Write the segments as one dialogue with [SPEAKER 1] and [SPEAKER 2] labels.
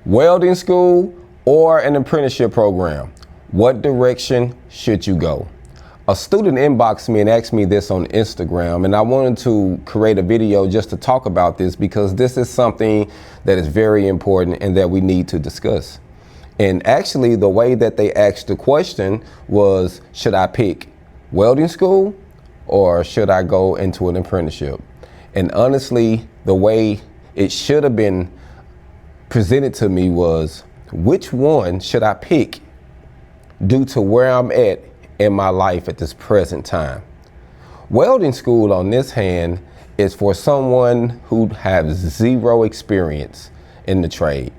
[SPEAKER 1] Welding school or an apprenticeship program? What direction should you go? A student inboxed me and asked me this on Instagram, and I wanted to create a video just to talk about this because this is something that is very important and that we need to discuss. And actually, the way that they asked the question was, should I pick welding school or should I go into an apprenticeship? And honestly, the way it should have been presented to me was, which one should I pick due to where I'm at in my life at this present time? Welding school, on this hand, is for someone who has zero experience in the trade.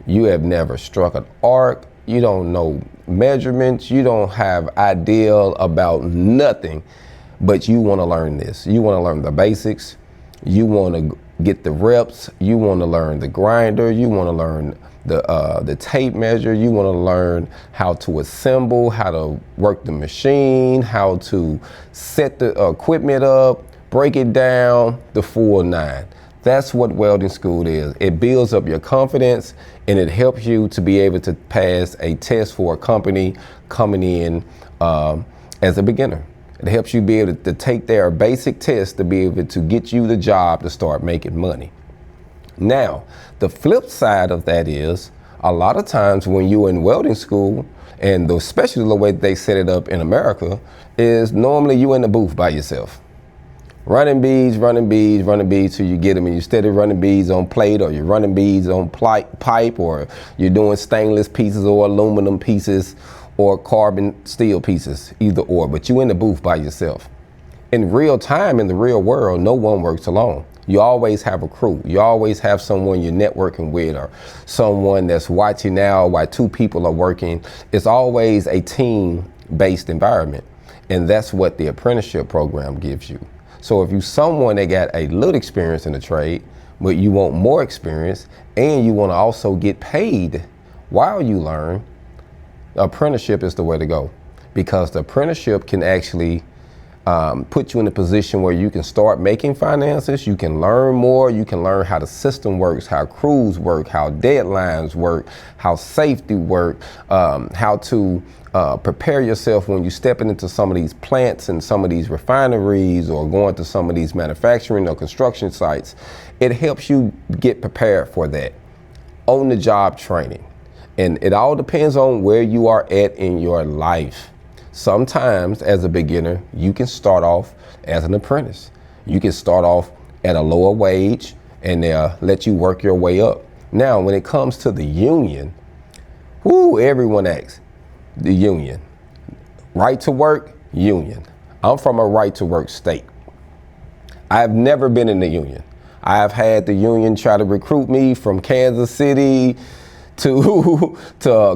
[SPEAKER 1] You have never struck an arc, you don't know measurements, you don't have idea about nothing, but you want to learn this. You want to learn the basics, you want to get the reps, you want to learn the grinder, you want to learn the tape measure, you want to learn how to assemble, how to work the machine, how to set the equipment up, break it down, the full nine. That's what welding school is. It builds up your confidence and it helps you to be able to pass a test for a company coming in as a beginner. It helps you be able to take their basic test to be able to get you the job to start making money. Now, the flip side of that is a lot of times when you're in welding school, and especially the way they set it up in America, is normally you in the booth by yourself. Running beads till you get them, and you steady running beads on plate, or you're running beads on pipe, or you're doing stainless pieces or aluminum pieces or carbon steel pieces, either or, but you in the booth by yourself. In real time, in the real world, no one works alone. You always have a crew. You always have someone you're networking with or someone that's watching now while two people are working. It's always a team-based environment, and that's what the apprenticeship program gives you. So if you're someone that got a little experience in the trade, but you want more experience and you want to also get paid while you learn, apprenticeship is the way to go, because the apprenticeship can actually put you in a position where you can start making finances, you can learn more, you can learn how the system works, how crews work, how deadlines work, how safety work, how to prepare yourself when you step into some of these plants and some of these refineries or going to some of these manufacturing or construction sites. It helps you get prepared for that on the job training. And it all depends on where you are at in your life. Sometimes as a beginner, you can start off as an apprentice. You can start off at a lower wage and they'll let you work your way up. Now, when it comes to the union, everyone asks, the union. Right to work, union. I'm from a right to work state. I've never been in the union. I've had the union try to recruit me from Kansas City to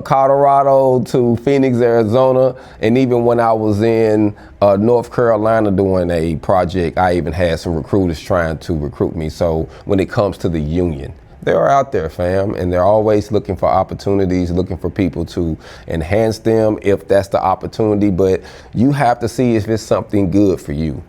[SPEAKER 1] Colorado, to Phoenix, Arizona, and even when I was in North Carolina doing a project, I even had some recruiters trying to recruit me. So when it comes to the union, they're out there, fam, and they're always looking for opportunities, looking for people to enhance them if that's the opportunity, but you have to see if it's something good for you,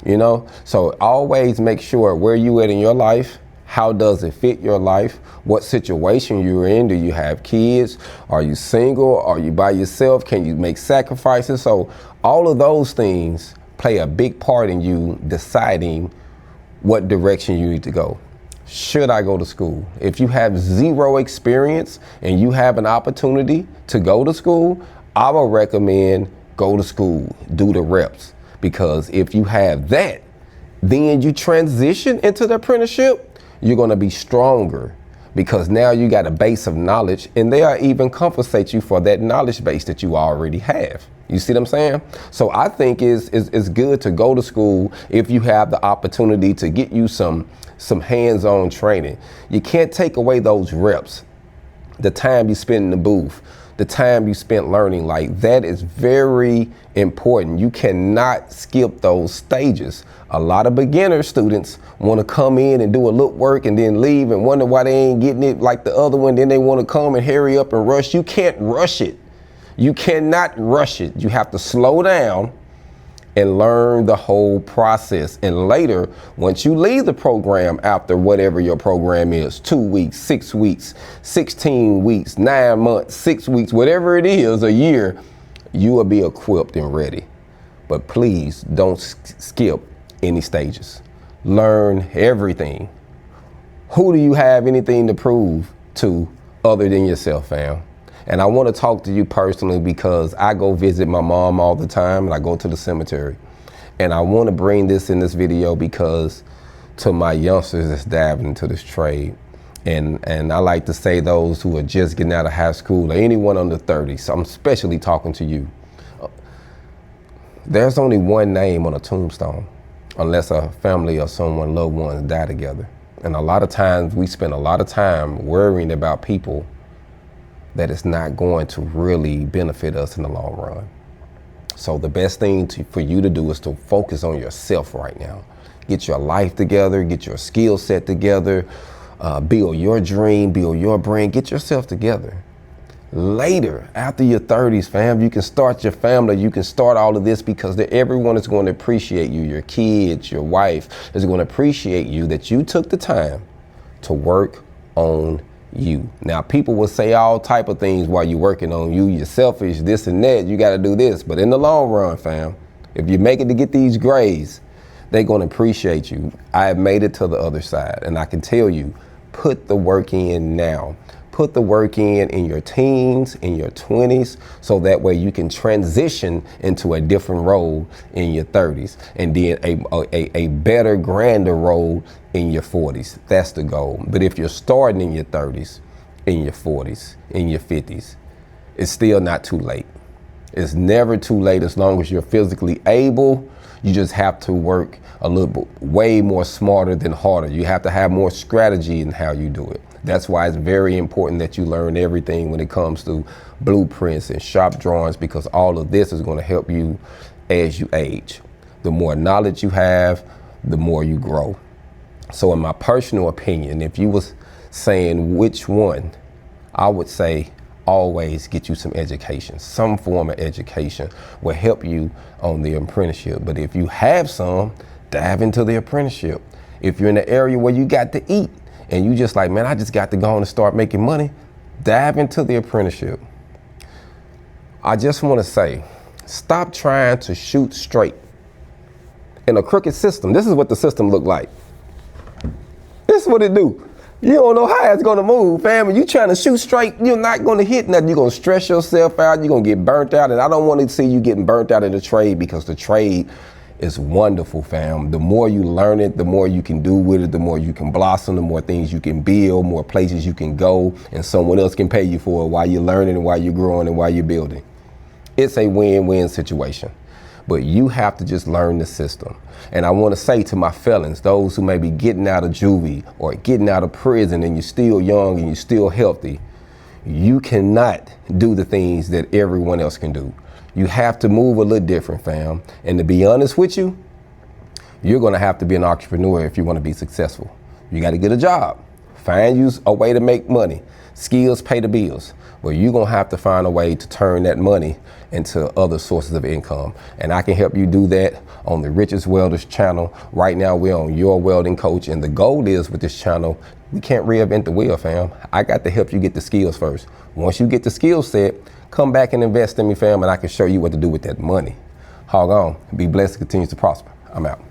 [SPEAKER 1] you know? So always make sure where you at in your life. How does it fit your life? What situation you're in? Do you have kids? Are you single? Are you by yourself? Can you make sacrifices? So all of those things play a big part in you deciding what direction you need to go. Should I go to school? If you have zero experience and you have an opportunity to go to school, I would recommend go to school, do the reps. Because if you have that, then you transition into the apprenticeship, you're going to be stronger because now you got a base of knowledge and they'll even compensate you for that knowledge base that you already have. You see what I'm saying? So I think it's good to go to school if you have the opportunity to get you some hands-on training. You can't take away those reps, the time you spend in the booth, the time you spent learning. Like, that is very important. You cannot skip those stages. A lot of beginner students want to come in and do a little work and then leave and wonder why they ain't getting it like the other one. Then they want to come and hurry up and rush. You can't rush it. You cannot rush it. You have to slow down and learn the whole process. And later, once you leave the program after whatever your program is, 2 weeks, 6 weeks, 16 weeks, 9 months, 6 weeks, whatever it is, a year, you will be equipped and ready. But please don't skip any stages. Learn everything. Who do you have anything to prove to other than yourself, fam? And I want to talk to you personally because I go visit my mom all the time and I go to the cemetery. And I want to bring this in this video because to my youngsters that's diving into this trade. And I like to say those who are just getting out of high school or anyone under 30. So I'm especially talking to you. There's only one name on a tombstone unless a family or someone, loved ones die together. And a lot of times we spend a lot of time worrying about people that it's not going to really benefit us in the long run. So the best thing for you to do is to focus on yourself right now. Get your life together, get your skill set together, build your dream, build your brand, get yourself together. Later, after your 30s, fam, you can start your family, you can start all of this because everyone is going to appreciate you. Your kids, your wife is going to appreciate you that you took the time to work on you. Now, people will say all type of things while you're working on you. You're selfish, this and that, you got to do this. But in the long run, fam, if you make it to get these grades, they're going to appreciate you. I have made it to the other side, and I can tell you, put the work in now. Put the work in your teens, in your 20s, so that way you can transition into a different role in your 30s and then a better, grander role in your 40s. That's the goal. But if you're starting in your 30s, in your 40s, in your 50s, it's still not too late. It's never too late as long as you're physically able. You just have to work a little bit, way more smarter than harder. You have to have more strategy in how you do it. That's why it's very important that you learn everything when it comes to blueprints and shop drawings, because all of this is going to help you as you age. The more knowledge you have, the more you grow. So in my personal opinion, if you was saying which one, I would say always get you some education. Some form of education will help you on the apprenticeship. But if you have some, dive into the apprenticeship. If you're in an area where you got to eat, and you just like, man, I just got to go on and start making money, dive into the apprenticeship. I just want to say, stop trying to shoot straight in a crooked system. This is what the system look like. This is what it do. You don't know how it's going to move, fam. You trying to shoot straight, you're not going to hit nothing. You're going to stress yourself out. You're going to get burnt out. And I don't want to see you getting burnt out in the trade, because the trade is wonderful, fam. The more you learn it, the more you can do with it, the more you can blossom, the more things you can build, more places you can go, and someone else can pay you for it while you're learning and while you're growing and while you're building. It's a win-win situation. But you have to just learn the system. And I want to say to my felons, those who may be getting out of juvie or getting out of prison and you're still young and you're still healthy, you cannot do the things that everyone else can do. You have to move a little different, fam. And to be honest with you, you're going to have to be an entrepreneur if you want to be successful. You got to get a job. Find you a way to make money. Skills pay the bills. But you're going to have to find a way to turn that money into other sources of income. And I can help you do that on the Richest Welders channel. Right now, we're on Your Welding Coach. And the goal is with this channel, we can't reinvent the wheel, fam. I got to help you get the skills first. Once you get the skill set, come back and invest in me, fam, and I can show you what to do with that money. Hog on. Be blessed and continue to prosper. I'm out.